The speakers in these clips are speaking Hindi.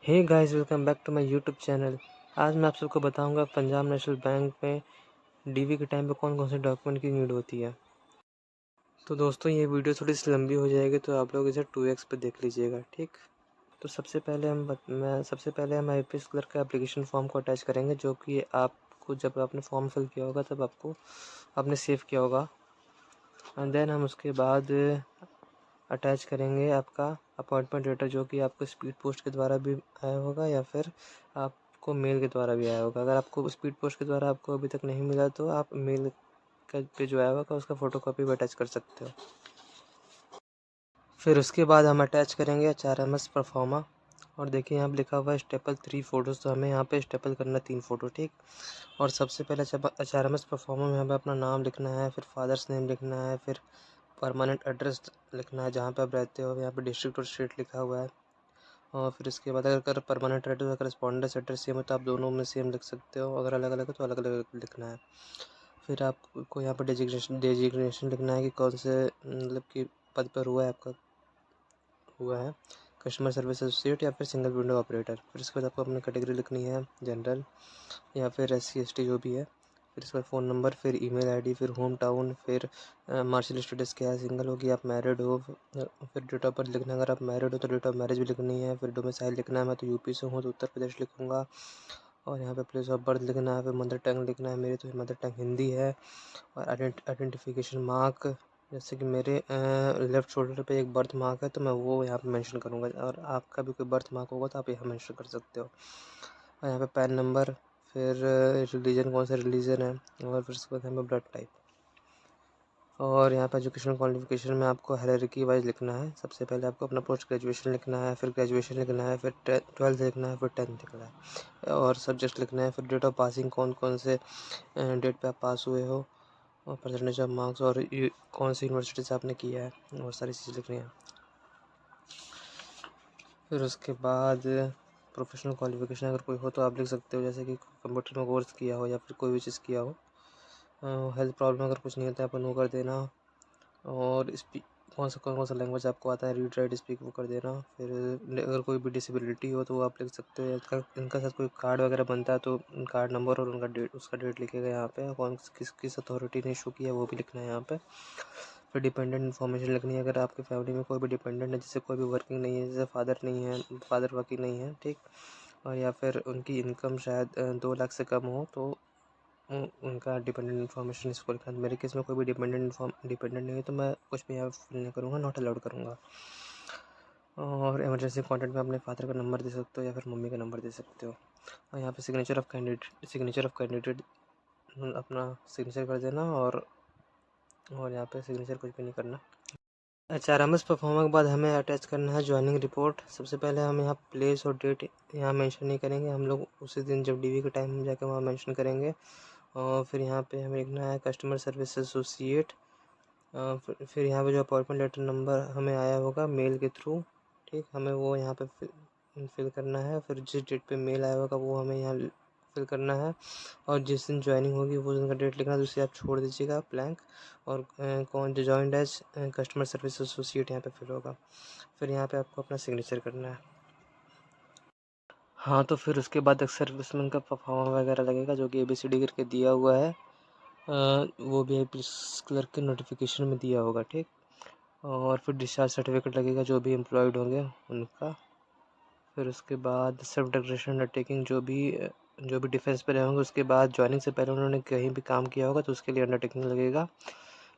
Hey guys, welcome back to my YouTube channel. आज मैं आप सबको बताऊंगा पंजाब नेशनल बैंक में डीवी के टाइम पे कौन कौन से डॉक्यूमेंट की नीड होती है। तो दोस्तों, ये वीडियो थोड़ी सी लंबी हो जाएगी, तो आप लोग इसे 2x पे देख लीजिएगा, ठीक। तो सबसे पहले हम आईपीएस क्लर्क का एप्लीकेशन फॉर्म को अटैच करेंगे, जो कि आपको जब आपने फॉर्म फिल किया होगा तब आपने सेव किया होगा। एंड देन हम उसके बाद अटैच करेंगे आपका अपॉइंटमेंट लेटर, जो कि आपको स्पीड पोस्ट के द्वारा भी आया होगा या फिर आपको मेल के द्वारा भी आया होगा। अगर आपको स्पीड पोस्ट के द्वारा आपको अभी तक नहीं मिला, तो आप मेल पे जो आया होगा उसका फ़ोटोकॉपी भी अटैच कर सकते हो। फिर उसके बाद हम अटैच करेंगे HRMS परफॉर्मा। और देखिए यहाँ पे लिखा हुआ है स्टेपल 3 फ़ोटोज़, तो हमें यहाँ पे स्टेपल करना 3 फ़ोटो, ठीक। और सबसे पहले HRMS परफॉर्मा में हमें अपना नाम लिखना है, फिर फादर्स नेम लिखना है, फिर परमानेंट एड्रेस लिखना है जहाँ पे आप रहते हो। यहाँ पे डिस्ट्रिक्ट और स्टेट लिखा हुआ है। और फिर इसके बाद अगर परमानेंट एड्रेस और करस्पॉन्डेंस एड्रेस सेम है तो आप दोनों में सेम लिख सकते हो, अगर अलग अलग है तो अलग अलग लिखना है। फिर आपको यहाँ पर डेजिग्नेशन लिखना है कि कौन से मतलब कि पद पर हुआ है, कस्टमर सर्विस एसोसिएट या फिर सिंगल विंडो ऑपरेटर। फिर इसके बाद आपको अपनी कैटेगरी लिखनी है, जनरल या फिर SC ST जो भी है। फिर इसका फ़ोन नंबर, फिर ईमेल आईडी, फिर होम टाउन, फिर मार्शल स्टेटस क्या है, सिंगल हो कि आप मैरिड हो। फिर डेट ऑफ बर्थ लिखना है, अगर आप मैरिड हो तो डेट ऑफ मैरिज भी लिखनी है। फिर डोमिसाइल लिखना है, मैं तो यूपी से हूँ तो उत्तर प्रदेश लिखूँगा। और यहाँ पे प्लेस ऑफ बर्थ लिखना है। फिर मदर टंग लिखना है, मेरी तो मदर टंग हिंदी है। और आइडेंटिफिकेशन मार्क, जैसे कि मेरे लेफ़्ट शोल्डर पे एक बर्थ मार्क है, तो मैं वो यहाँ पे मेंशन करूँगा। और आपका भी कोई बर्थ मार्क होगा तो आप यहाँ मेंशन कर सकते हो। और यहाँ पे पैन नंबर, फिर रिलीजन, कौन सा रिलीजन है, और फिर उसके बाद यहाँ पे ब्लड टाइप। और यहाँ पे एजुकेशन क्वालिफिकेशन में आपको हायरार्की वाइज लिखना है। सबसे पहले आपको अपना पोस्ट ग्रेजुएशन लिखना है, फिर ग्रेजुएशन लिखना है, फिर 12th लिखना है, फिर 10th लिखना है, और सब्जेक्ट लिखना है। फिर डेट ऑफ पासिंग, कौन कौन से डेट पे आप पास हुए हो, और परसेंटेज ऑफ मार्क्स, और कौन सी यूनिवर्सिटी से आपने किया है, बहुत सारी चीज़ें लिखनी है। फिर उसके बाद प्रोफेशनल क्वालिफिकेशन अगर कोई हो तो आप लिख सकते हो, जैसे कि कंप्यूटर में कोर्स किया हो या फिर कोई भी चीज़ किया हो। हेल्थ प्रॉब्लम अगर कुछ नहीं होता है अपन वो कर देना। और कौन सा लैंग्वेज आपको आता है, रीड राइट स्पीक, वो कर देना। फिर अगर कोई भी डिसेबिलिटी हो तो वो आप लिख सकते हो। इनका साथ कोई कार्ड वगैरह बनता है तो कार्ड नंबर और उनका डेट, उसका डेट लिखेगा यहाँ पे। कौन किस अथॉरिटी ने इशू किया वो भी लिखना है यहाँ पे। फिर डिपेंडेंट इन्फॉर्मेशन लिखनी है, अगर आपके फैमिली में कोई भी डिपेंडेंट है, जैसे कोई भी वर्किंग नहीं है, जैसे फादर नहीं है, फादर वर्किंग नहीं है, ठीक। और या फिर उनकी इनकम शायद 2 लाख से कम हो तो उनका डिपेंडेंट इन्फॉर्मेशन इसको लिखना है। मेरे केस में कोई भी डिपेंडेंट नहीं है तो मैं कुछ भी यहाँ फिल नहीं करूँगा, नॉट अलाउड करूँगा। और इमरजेंसी कॉन्टैक्ट में अपने फादर का नंबर दे सकते हो या फिर मम्मी का नंबर दे सकते हो। और यहाँ पे सिग्नेचर ऑफ कैंडिडेट अपना सिग्नेचर कर देना। और यहाँ पे सिग्नेचर कुछ भी नहीं करना। HRMS परफॉर्मा के बाद हमें अटैच करना है ज्वाइनिंग रिपोर्ट। सबसे पहले हम यहाँ प्लेस और डेट यहाँ मेंशन नहीं करेंगे, हम लोग उसी दिन जब डीवी के टाइम में जाकर वहाँ मेंशन करेंगे। और फिर यहाँ पे हमें लिखना है कस्टमर सर्विस एसोसिएट। फिर यहाँ पे जो अपॉइंटमेंट लेटर नंबर हमें आया होगा मेल के थ्रू, ठीक, हमें वो यहाँ पे फिल करना है। फिर जिस डेट पे मेल आया होगा वो हमें यहाँ फिल करना है। और जिस दिन ज्वाइनिंग होगी वो दिन का डेट लिखना है, तो उसे आप छोड़ दीजिएगा ब्लैंक। और कौन जो joined as customer service associate यहाँ पे फिल होगा। फिर यहाँ पे आपको अपना सिग्नेचर करना है। हाँ, तो फिर उसके बाद एक सर्विसमैन का परफॉर्मा वगैरह लगेगा, जो कि ABCD करके दिया हुआ है। वो भी क्लर्क के नोटिफिकेशन में दिया होगा, ठीक। और फिर डिस्चार्ज सर्टिफिकेट लगेगा जो भी एम्प्लॉयड होंगे उनका। फिर उसके बाद सेल्फ डिक्लेरेशन अंडरटेकिंग, जो भी डिफेंस पे रहे होंगे, उसके बाद ज्वाइनिंग से पहले उन्होंने कहीं भी काम किया होगा तो उसके लिए अंडरटेकिंग लगेगा।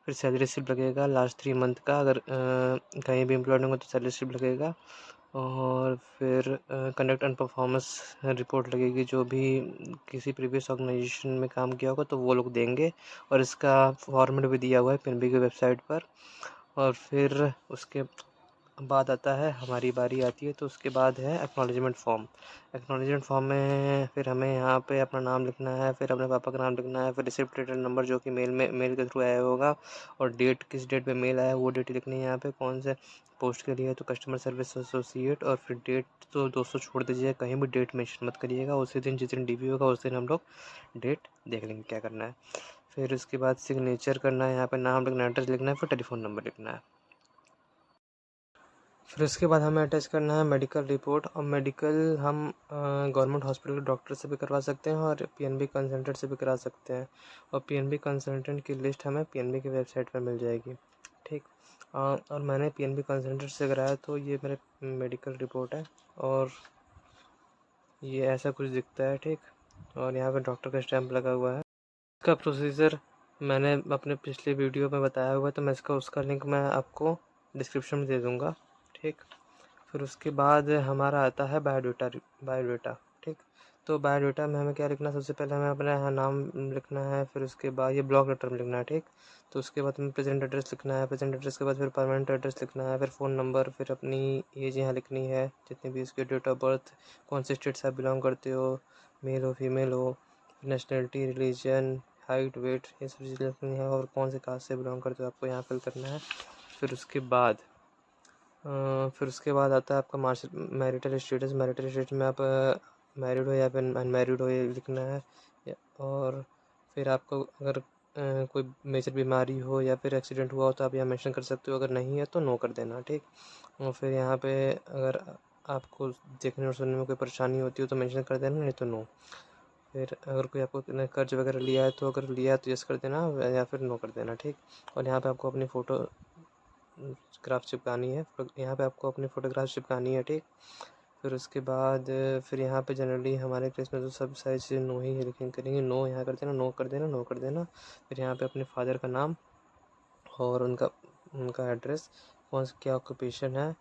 फिर सैलरी स्लिप लगेगा लास्ट 3 मंथ का, अगर कहीं भी एम्प्लॉयड होंगे तो सैलरी स्लिप लगेगा। और फिर कंडक्ट एंड परफॉर्मेंस रिपोर्ट लगेगी, जो भी किसी प्रीवियस ऑर्गेनाइजेशन में काम किया होगा तो वो लोग देंगे। और इसका फॉर्मेट भी दिया हुआ है PNB की वेबसाइट पर। और फिर उसके बाद आता है, हमारी बारी आती है, तो उसके बाद है एक्नॉलेजमेंट फॉर्म। एक्नॉलेजमेंट फॉर्म में फिर हमें यहाँ पे अपना नाम लिखना है, फिर अपने पापा का नाम लिखना है, फिर रिसिप्ट रिटर्न नंबर जो कि मेल के थ्रू आया होगा, और डेट, किस डेट पे मेल आया वो डेट लिखनी है यहाँ पे, कौन से पोस्ट के लिए, तो कस्टमर सर्विस एसोसिएट। और फिर डेट तो दोस्तों छोड़ दीजिए, कहीं भी डेट मेंशन मत करिएगा, उसी दिन जिस दिन डीवी होगा उस दिन हम लोग डेट देख लेंगे क्या करना है। फिर उसके बाद सिग्नेचर करना है, यहाँ पे नाम लिखना है, एड्रेस लिखना है, फिर टेलीफोन नंबर लिखना है। फिर उसके बाद हमें अटैच करना है मेडिकल रिपोर्ट, और मेडिकल हम गवर्नमेंट हॉस्पिटल के डॉक्टर से भी करवा सकते हैं और पीएनबी कंसल्टेंट से भी करा सकते हैं, और पीएनबी कंसल्टेंट की लिस्ट हमें पीएनबी की वेबसाइट पर मिल जाएगी। ठीक। और मैंने पीएनबी कंसल्टेंट से कराया, तो ये मेरे मेडिकल रिपोर्ट है और ये ऐसा कुछ दिखता है। ठीक। और यहाँ पे डॉक्टर का स्टैम्प लगा हुआ है। इसका प्रोसीजर मैंने अपने पिछले वीडियो में बताया हुआ है, तो मैं उसका लिंक मैं आपको डिस्क्रिप्शन में दे दूँगा। ठीक। फिर उसके बाद हमारा आता है बायोडाटा। ठीक। तो बायोडाटा में हमें क्या लिखना है, सबसे पहले हमें अपना यहाँ नाम लिखना है, फिर उसके बाद ये ब्लॉक लेटर में लिखना है। ठीक। तो उसके बाद हमें प्रेजेंट एड्रेस लिखना है, प्रेजेंट एड्रेस के बाद फिर परमानेंट एड्रेस लिखना है, फिर फ़ोन नंबर, फिर अपनी एज यहाँ लिखनी है, जितनी भी इसकी डेट ऑफ बर्थ, कौन से स्टेट से आप बिलोंग करते हो, मेल हो फीमेल हो, नेशनलिटी, रिलीजन, हाइट, वेट, ये सब चीज़ें लिखनी है, और कौन से कास्ट से बिलोंग करते हो आपको यहाँ फिल करना है। फिर उसके बाद आता है आपका मैरिटल स्टेटस। मैरिटल स्टेटस में आप मैरिड हो या फिर अनमैरिड हो, ये लिखना है। और फिर आपको अगर कोई मेजर बीमारी हो या फिर एक्सीडेंट हुआ हो तो आप यहाँ मेंशन कर सकते हो, अगर नहीं है तो नो कर देना। ठीक। और फिर यहाँ पे अगर आपको देखने और सुनने में कोई परेशानी होती हो तो मेंशन कर देना, नहीं तो नो। फिर अगर कोई आपको कर्ज वगैरह लिया है तो अगर लिया है तो यस कर देना या फिर नो कर देना। ठीक। और यहाँ पे आपको अपनी फोटोग्राफ चिपकानी है, यहाँ पे आपको अपनी फ़ोटोग्राफ चिपकानी है। ठीक। फिर उसके बाद फिर यहाँ पे जनरली हमारे केस में तो सब सारी चीज़ें नो ही लिखेंगे करेंगे, नो यहाँ कर देना, नो कर देना, नो कर देना। फिर यहाँ पे अपने फादर का नाम और उनका उनका एड्रेस, कौन सा क्या ऑक्यूपेशन है,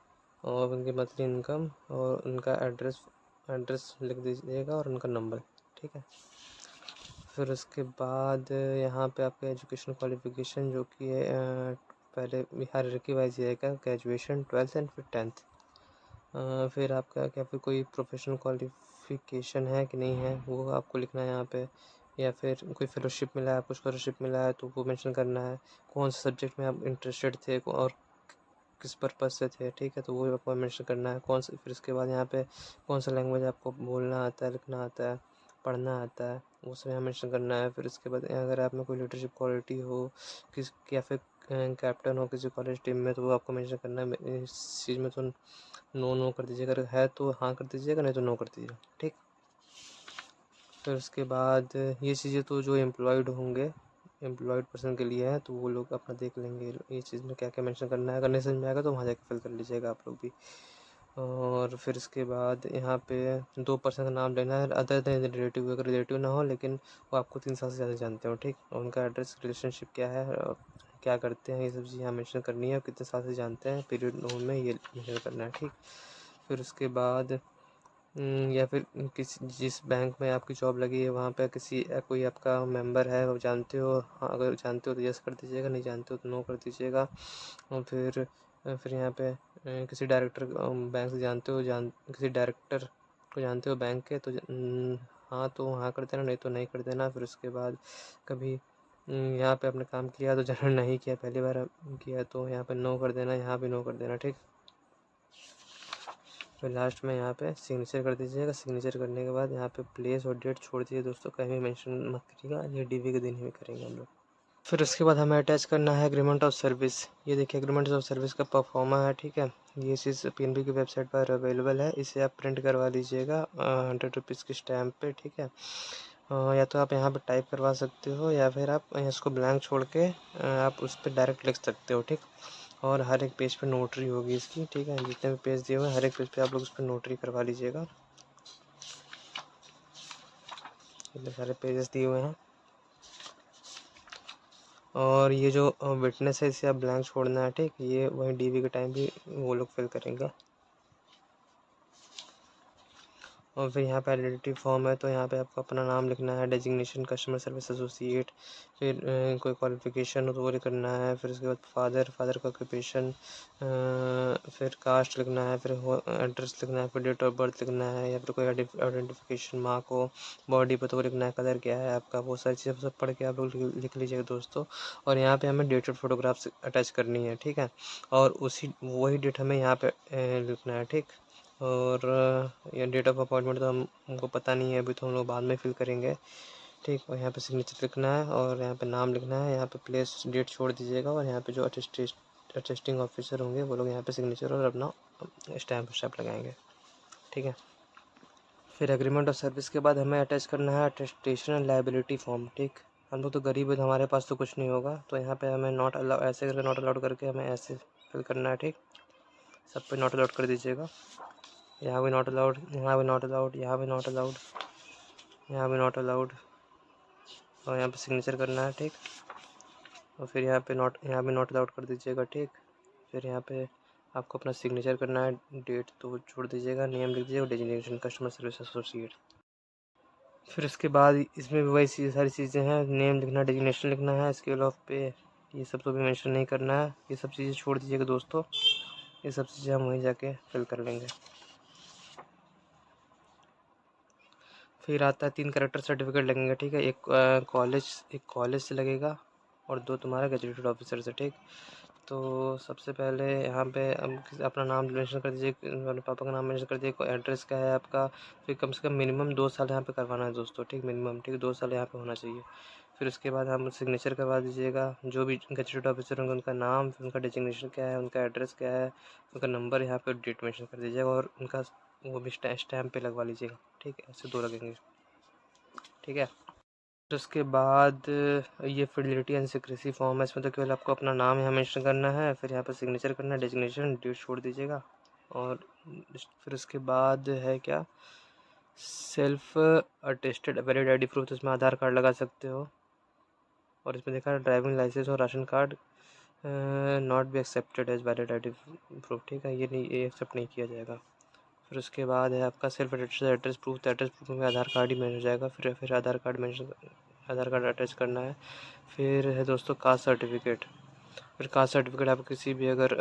और उनकी मंथली इनकम और उनका एड्रेस लिख दीजिएगा और उनका नंबर। ठीक है। फिर उसके बाद यहाँ पे आपका एजुकेशन क्वालिफ़िकेशन जो कि है पहले हायरार्की वाइज रहेगा, ग्रेजुएशन, 12th एंड फिर 10th। फिर आपका क्या फिर कोई प्रोफेशनल क्वालिफ़िकेशन है कि नहीं है वो आपको लिखना है यहाँ पे, या फिर कोई फेलोशिप मिला है, आपको स्कॉलरशिप मिला है तो वो मेंशन करना है, कौन से सब्जेक्ट में आप इंटरेस्टेड थे और किस पर्पज़ से थे। ठीक है। तो वो आपको मेंशन करना है कौन सा। फिर उसके बाद यहाँ पे कौन सा लैंग्वेज आपको बोलना आता है, लिखना आता है, पढ़ना आता है, वो सब यहाँ मेंशन करना है। फिर उसके बाद अगर आप में कोई लीडरशिप क्वालिटी हो किस या फिर कैप्टन हो किसी कॉलेज टीम में तो वो आपको मेंशन करना है। इस चीज़ में तो नो कर दीजिएगा, अगर है तो हाँ कर दीजिएगा, नहीं तो नो कर दीजिएगा। ठीक। फिर उसके बाद ये चीज़ें तो जो एम्प्लॉयड होंगे, एम्प्लॉयड पर्सन के लिए है, तो वो लोग अपना देख लेंगे ये चीज़ में क्या क्या मेंशन करना है। अगर नहीं समझ में आएगा तो वहाँ जाके फिल कर लीजिएगा आप लोग भी। और फिर इसके बाद यहाँ पे 2 पर्सन का नाम लेना है अदर देन रिलेटिव, अगर रिलेटिव ना हो लेकिन वो आपको 3 साल से ज़्यादा जानते हो। ठीक। और उनका एड्रेस, रिलेशनशिप क्या है और क्या करते हैं, ये सब चीज़ यहाँ मेंशन करनी है, और कितने साल से जानते हैं, पीरियड में ये मेंशन करना है। ठीक। फिर उसके बाद या फिर किसी जिस बैंक में आपकी जॉब लगी है वहाँ पे कोई आपका मेंबर है वो जानते हो, हाँ अगर जानते हो तो यस कर दीजिएगा, नहीं जानते हो तो नो कर दीजिएगा। और फिर यहाँ पे किसी डायरेक्टर बैंक से जानते हो किसी डायरेक्टर को जानते हो बैंक के तो हाँ तो हाँ कर देना, नहीं तो नहीं कर देना। फिर उसके बाद कभी यहाँ पे आपने काम किया तो जनरल नहीं किया, पहली बार किया तो यहाँ पे नो कर देना, यहाँ भी नो कर देना। ठीक। फिर लास्ट में यहाँ पे सिग्नेचर कर दीजिएगा। सिग्नेचर करने के बाद यहाँ पे प्लेस और डेट छोड़ दीजिए दोस्तों, कहीं भी मेंशन मत करिएगा, ये डीवी के दिन ही में करेंगे हम लोग। फिर उसके बाद हमें अटैच करना है एग्रीमेंट ऑफ सर्विस। ये देखिए एग्रीमेंट ऑफ सर्विस का परफॉर्मा है। ठीक है। ये चीज़ पीएनबी की वेबसाइट पर अवेलेबल है, इसे आप प्रिंट करवा लीजिएगा 100 रुपीज़ की स्टैम्प पे। ठीक है। या तो आप यहाँ पे टाइप करवा सकते हो या फिर आप इसको ब्लैंक छोड़ के आप उस पर डायरेक्ट लिख सकते हो। ठीक। और हर एक पेज पे नोटरी होगी इसकी। ठीक है। जितने भी पेज दिए हुए हैं हर एक पेज पे आप लोग उस पर नोटरी करवा लीजिएगा। इतने सारे पेजेस दिए हुए हैं, और ये जो विटनेस है इसे आप ब्लैंक छोड़ना है। ठीक। ये वही डीवी के टाइम भी वो लोग फिल करेंगे। और फिर यहाँ पे आइडेंटिटी फॉर्म है, तो यहाँ पे आपको अपना नाम लिखना है, डेजिग्नेशन कस्टमर सर्विस एसोसिएट, फिर कोई क्वालिफिकेशन हो तो वो लिखना है। फिर उसके बाद फादर का ऑक्यूपेशन, फिर कास्ट लिखना है, फिर एड्रेस लिखना है, फिर डेट ऑफ बर्थ लिखना है, या फिर कोई आइडेंटिफिकेशन मार्क हो बॉडी पर तो वो लिखना है, कलर क्या है आपका, वो सारी चीज़ें सब पढ़ के आप लोग लिख लीजिएगा दोस्तों। और यहाँ पे हमें डेटेड फोटोग्राफ्स अटैच करनी है। ठीक है। और वही डेट हमें यहाँ पे लिखना है। ठीक। और ये डेट ऑफ अपॉइंटमेंट तो हमको पता नहीं है अभी, तो हम लोग बाद में फिल करेंगे। ठीक। और यहाँ पे सिग्नेचर लिखना है और यहाँ पे नाम लिखना है, यहाँ पे प्लेस डेट छोड़ दीजिएगा, और यहाँ पे जो अटेस्टिंग ऑफिसर होंगे वो लोग यहाँ पे सिग्नेचर और अपना स्टैम्प लगाएंगे, ठीक है। फिर एग्रीमेंट ऑफ सर्विस के बाद हमें अटैच करना है अटेस्टेशन एंड लायबिलिटी फॉर्म, ठीक। हम लोग तो गरीब है तो हमारे पास तो कुछ नहीं होगा, तो यहाँ पे हमें नॉट अलाउ ऐसे करके नॉट अलाउड करके हमें ऐसे फिल करना है, ठीक। सब पे नॉट अलाउड कर दीजिएगा। यहाँ भी नॉट अलाउड, यहाँ भी नॉट अलाउड, यहाँ भी नॉट अलाउड, यहाँ भी नॉट अलाउड, और यहाँ पे सिग्नेचर करना है, ठीक। और फिर यहाँ भी नॉट अलाउड कर दीजिएगा, ठीक। फिर यहाँ पे आपको अपना सिग्नेचर करना है, डेट तो छोड़ दीजिएगा, नेम लिख दीजिएगा, डेजिग्नेशन कस्टमर सर्विस एसोसिएट। फिर उसके बाद इसमें भी वही सारी चीज़ें हैं, नेम लिखना, डेजिग्नेशन लिखना है, स्केल ऑफ पे, ये सब तो भी मेंशन नहीं करना है, ये सब चीज़ें छोड़ दीजिएगा दोस्तों, ये सब चीज़ें हम वहीं जाके फिल कर लेंगे। फिर आता है 3 कैरेक्टर सर्टिफिकेट लगेंगे, ठीक है। एक कॉलेज से लगेगा और 2 तुम्हारा गैजेटेड ऑफिसर से, ठीक। तो सबसे पहले यहाँ पे अपना नाम मेंशन कर दीजिए, अपने पापा का नाम मेंशन कर दीजिए, एड्रेस क्या है आपका। फिर कम से कम मिनिमम 2 साल यहाँ पे करवाना है दोस्तों, ठीक, मिनिमम, ठीक, 2 साल यहाँ पे होना चाहिए। फिर उसके बाद हम सिग्नेचर करवा दीजिएगा, जो भी गैजेटेड ऑफिसर होंगे उनका नाम, फिर उनका डेजिग्नेशन क्या है, उनका एड्रेस क्या है, उनका नंबर, यहाँ पे डेट मेंशन कर दीजिएगा और उनका वो भी स्टैम्प पे लगवा लीजिएगा, ठीक है। ऐसे 2 लगेंगे, ठीक है। फिर उसके बाद ये फिडिलिटी एंड सिक्रेसी फॉर्म है, इसमें तो केवल आपको अपना नाम यहाँ मेंशन करना है, फिर यहाँ पर सिग्नेचर करना है, डेजिग्नेशन, डेट छोड़ दीजिएगा। और फिर उसके बाद है क्या, self attested valid ID proof, तो इसमें आधार कार्ड लगा सकते हो। और इसमें देखा ड्राइविंग लाइसेंस और ration card not be accepted as valid ID proof, ठीक है, ये एक्सेप्ट नहीं किया जाएगा। फिर उसके बाद है आपका सेल्फ अटेस्टेड एड्रेस प्रूफ, तो एड्रेस प्रूफ में आधार कार्ड ही मेंशन हो जाएगा, फिर आधार कार्ड अटैच करना है। फिर है दोस्तों कास्ट सर्टिफिकेट। फिर कास्ट सर्टिफिकेट आप किसी भी अगर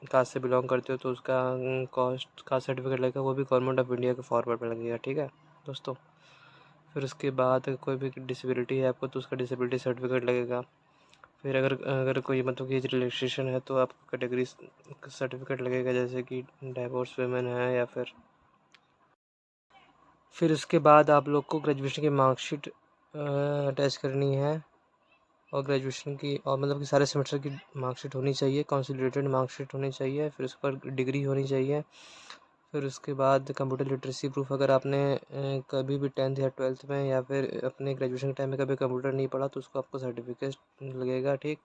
कास्ट से बिलोंग करते हो तो उसका कास्ट सर्टिफिकेट लगेगा, वो भी गवर्नमेंट ऑफ इंडिया के फॉर्मेट में लगेगा, ठीक है दोस्तों। फिर उसके बाद कोई भी डिसेबिलिटी है आपको तो उसका डिसेबिलिटी सर्टिफिकेट लगेगा। फिर अगर अगर कोई मतलब कि एज रिलैक्सेशन है तो आपको कैटेगरी सर्टिफिकेट लगेगा, जैसे कि डाइवोर्स वुमेन है या फिर उसके बाद आप लोग को ग्रेजुएशन की मार्कशीट अटैच करनी है, और ग्रेजुएशन की और मतलब कि सारे सेमेस्टर की मार्कशीट होनी चाहिए, कंसोलिडेटेड मार्कशीट होनी चाहिए, फिर उस पर डिग्री होनी चाहिए। फिर उसके बाद कंप्यूटर लिटरेसी प्रूफ, अगर आपने कभी भी 10th या 12th में या फिर अपने ग्रेजुएशन के टाइम में कभी कंप्यूटर नहीं पढ़ा तो उसको आपको सर्टिफिकेट लगेगा, ठीक।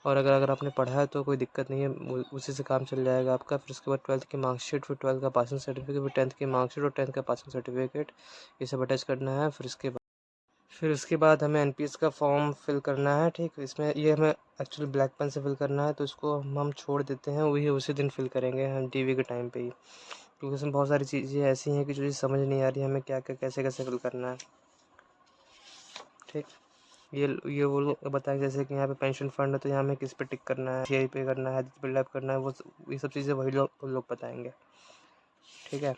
और अगर अगर आपने पढ़ा है तो कोई दिक्कत नहीं है, उसी से काम चल जाएगा आपका। फिर उसके बाद 12th की मार्कशीट, फिर 12th का पासिंग सर्टिफिकेट, फिर 10th की मार्कशीट और 10th का पासिंग सर्टिफिकेट, ये सब अटैच करना है। फिर उसके बाद हमें एनपीएस का फॉर्म फिल करना है, ठीक। इसमें ये हमें एक्चुअली ब्लैक पेन से फिल करना है, तो इसको हम छोड़ देते हैं, वही उसी दिन फिल करेंगे हम डीवी के टाइम पे ही, क्योंकि इसमें बहुत सारी चीज़ें ऐसी हैं कि जो चीज़ समझ नहीं आ रही हमें क्या क्या कैसे कैसे फिल करना है, ठीक। ये वो लोग बताएंगे, जैसे कि यहाँ पे पेंशन फंड है तो यहाँ हमें किस पे टिक करना है, सीआई पे करना है, बिल्डअप करना है, वो ये सब चीज़ें वही लोग बताएंगे, ठीक है।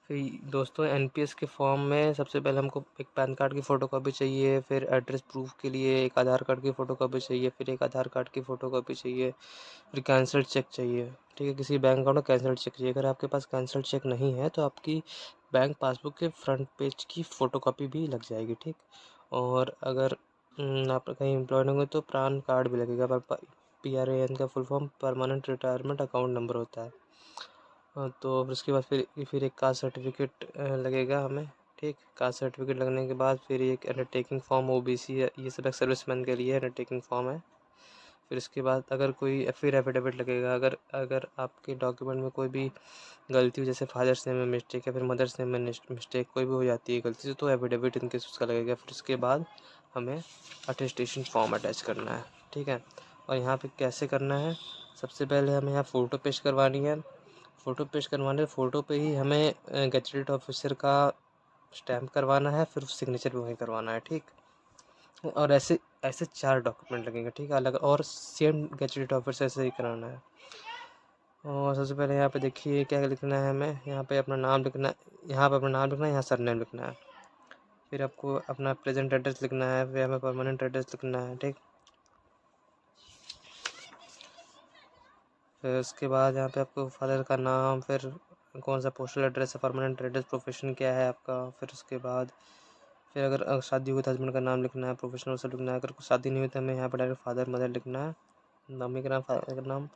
फिर दोस्तों एनपीएस के फॉर्म में सबसे पहले हमको एक पैन कार्ड की फ़ोटोकॉपी चाहिए, फिर एड्रेस प्रूफ के लिए एक आधार कार्ड की फ़ोटोकॉपी चाहिए, फिर एक आधार कार्ड की फ़ोटोकॉपी चाहिए, फिर कैंसल्ड चेक चाहिए, ठीक है। किसी बैंक अकाउंट में कैंसल्ड चेक चाहिए, अगर आपके पास कैंसल्ड चेक नहीं है तो आपकी बैंक पासबुक के फ्रंट पेज की फ़ोटोकॉपी भी लग जाएगी, ठीक। और अगर आप कहीं एम्प्लॉयड होंगे तो पैन कार्ड भी लगेगा, PRAN का full form permanent retirement account number होता है। तो फिर उसके बाद फिर एक कास्ट सर्टिफिकेट लगेगा हमें, ठीक। कास्ट सर्टिफिकेट लगने के बाद फिर एक अंडरटेकिंग फॉर्म ओबीसी है, ये सब सर्विसमैन के लिए अंडरटेकिंग फॉर्म है। फिर इसके बाद अगर कोई फिर एफिडेविट लगेगा, अगर अगर आपके डॉक्यूमेंट में कोई भी गलती हो, जैसे फादर्स नेम में मिस्टेक या फिर मदर्स नेम में मिस्टेक कोई भी हो जाती है गलती से, तो एफिडेविट इनकेस उसका लगेगा। फिर उसके बाद हमें अटेस्टेशन फॉर्म अटैच करना है, ठीक है। और यहाँ पे कैसे करना है, सबसे पहले हमें यहाँ फ़ोटो पेश करवानी है। फ़ोटो पे ही हमें गैजेटेड ऑफिसर का स्टैम्प करवाना है, फिर सिग्नेचर भी वहीं करवाना है, ठीक। और ऐसे ऐसे 4 डॉक्यूमेंट लगेंगे, ठीक है, अलग, और सेम गैजेटेड ऑफिसर से ही कराना है। और सबसे पहले यहाँ पे देखिए क्या लिखना है हमें, यहाँ पे अपना नाम लिखना है, यहाँ सरनेम लिखना है। फिर आपको अपना प्रेजेंट एड्रेस लिखना है, फिर हमें परमानेंट एड्रेस लिखना है, ठीक। फिर उसके बाद यहाँ पे आपको फादर का नाम, फिर कौन सा पोस्टल एड्रेस है, परमानेंट एड्रेस, प्रोफेशन क्या है आपका, फिर उसके बाद फिर अगर शादी हुई तो हस्बैंड का नाम लिखना है, प्रोफेशनल सब लिखना है। अगर शादी नहीं हुई तो हमें यहाँ पर डायरेक्ट फादर मदर लिखना है, मम्मी का नाम फादर का नाम।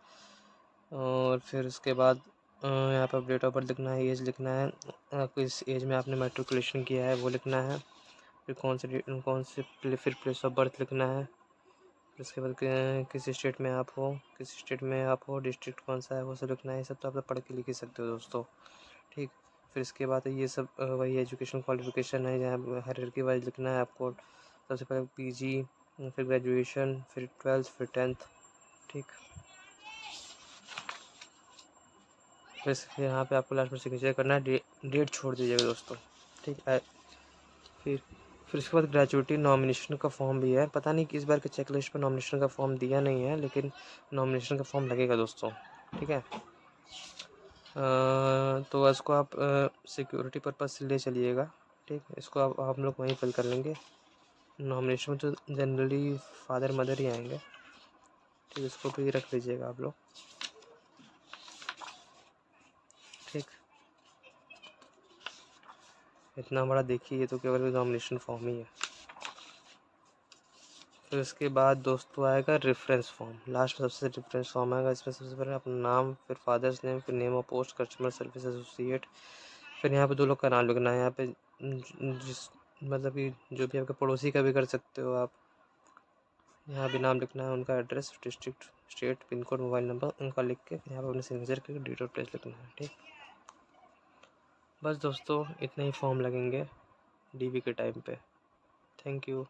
और फिर उसके बाद यहाँ पर डेट ऑफ बर्थ लिखना है, एज लिखना है, किस एज में आपने मैट्रिकुलेशन किया है वो लिखना है। फिर कौन से फिर प्लेस ऑफ बर्थ लिखना है। फिर उसके बाद किस स्टेट में आप हो, डिस्ट्रिक्ट कौन सा है वो सब लिखना है। ये सब तो आप पढ़ के लिख ही सकते हो दोस्तों, ठीक। फिर इसके बाद ये सब वही एजुकेशन क्वालिफिकेशन है, जहाँ हायरार्की वाइज लिखना है आपको। सबसे पहले पीजी, फिर ग्रेजुएशन, फिर 12th, फिर 10th, ठीक। फिर यहाँ पे आपको लास्ट में सिग्नेचर करना है, डेट छोड़ दीजिएगा दोस्तों, ठीक है। फिर उसके बाद ग्रेजुएटी नॉमिनेशन का फॉर्म भी है। पता नहीं कि इस बार के चेकलिस्ट पर नॉमिनेशन का फॉर्म दिया नहीं है, लेकिन नॉमिनेशन का फॉर्म लगेगा दोस्तों, ठीक है। तो इसको आप सिक्योरिटी पर्पज़ से ले चलिएगा, ठीक। इसको आप लोग वहीं फिल कर लेंगे। नॉमिनेशन में तो जनरली फादर मदर ही आएंगे, ठीक। इसको भी रख लीजिएगा आप लोग, ठीक। इतना बड़ा देखिए, ये तो केवल नॉमिनेशन फॉर्म ही है। फिर उसके बाद दोस्तों आएगा रेफरेंस फॉर्म, लास्ट में सबसे रेफरेंस फॉर्म आएगा। इसमें सबसे पहले अपना नाम, फिर फादर्स नेम, फिर name of post, customer service associate. फिर यहाँ पे 2 लोग का नाम लिखना है। यहाँ पे जिस मतलब कि जो भी आपके पड़ोसी का भी कर सकते हो आप। यहाँ भी नाम लिखना है, उनका address, district, state, pin code, mobile number उनका लिख के यहाँ पर अपने सिग्नेचर के डेट ऑफ प्लेस लिखना है, ठीक। बस दोस्तों इतने ही फॉर्म लगेंगे डीवी के टाइम पे। Thank you.